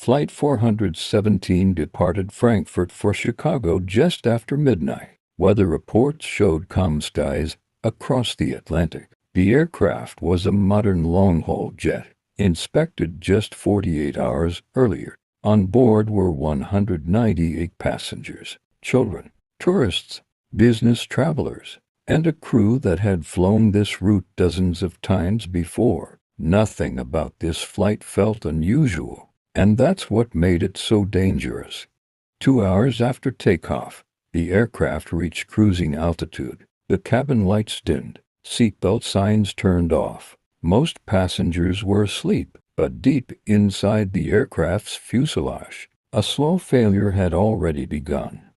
Flight 417 departed Frankfurt for Chicago just after midnight. Weather reports showed calm skies across the Atlantic. The aircraft was a modern long-haul jet, inspected just 48 hours earlier. On board were 198 passengers, children, tourists, business travelers, and a crew that had flown this route dozens of times before. Nothing about this flight felt unusual, and that's what made it so dangerous. 2 hours after takeoff, the aircraft reached cruising altitude. The cabin lights dimmed, seatbelt signs turned off. Most passengers were asleep, but deep inside the aircraft's fuselage, a slow failure had already begun.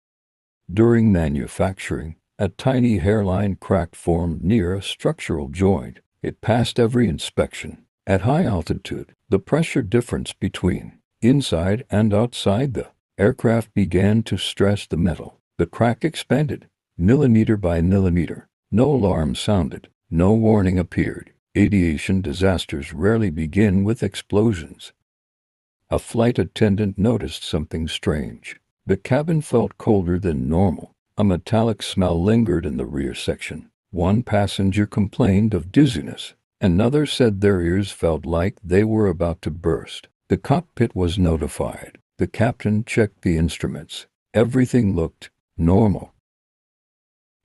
During manufacturing, a tiny hairline crack formed near a structural joint. It passed every inspection. At high altitude, the pressure difference between inside and outside the aircraft began to stress the metal. The crack expanded, millimeter by millimeter. No alarm sounded. No warning appeared. Aviation disasters rarely begin with explosions. A flight attendant noticed something strange. The cabin felt colder than normal. A metallic smell lingered in the rear section. One passenger complained of dizziness. Another said their ears felt like they were about to burst. The cockpit was notified. The captain checked the instruments. Everything looked normal.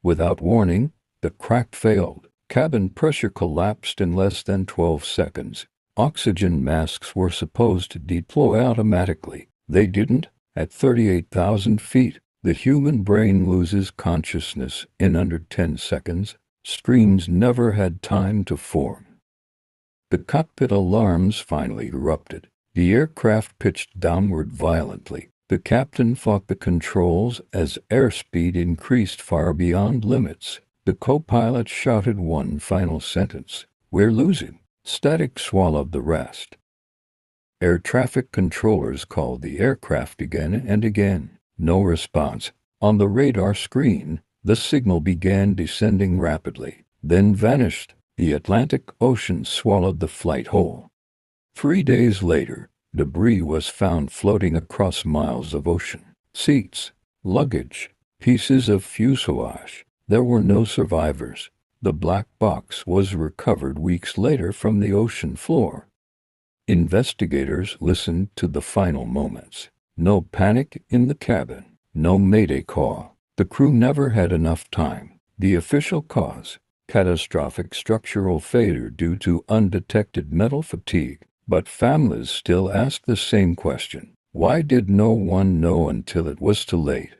Without warning, the crack failed. Cabin pressure collapsed in less than 12 seconds. Oxygen masks were supposed to deploy automatically. They didn't. At 38,000 feet, the human brain loses consciousness in under 10 seconds. Screams never had time to form. The cockpit alarms finally erupted. The aircraft pitched downward violently. The captain fought the controls as airspeed increased far beyond limits. The co-pilot shouted one final sentence. "We're losing." Static swallowed the rest. Air traffic controllers called the aircraft again and again. No response. On the radar screen, the signal began descending rapidly, then vanished. The Atlantic Ocean swallowed the flight whole. 3 days later, debris was found floating across miles of ocean. Seats, luggage, pieces of fuselage. There were no survivors. The black box was recovered weeks later from the ocean floor. Investigators listened to the final moments. No panic in the cabin. No Mayday call. The crew never had enough time. The official cause: catastrophic structural failure due to undetected metal fatigue. But families still ask the same question. Why did no one know until it was too late?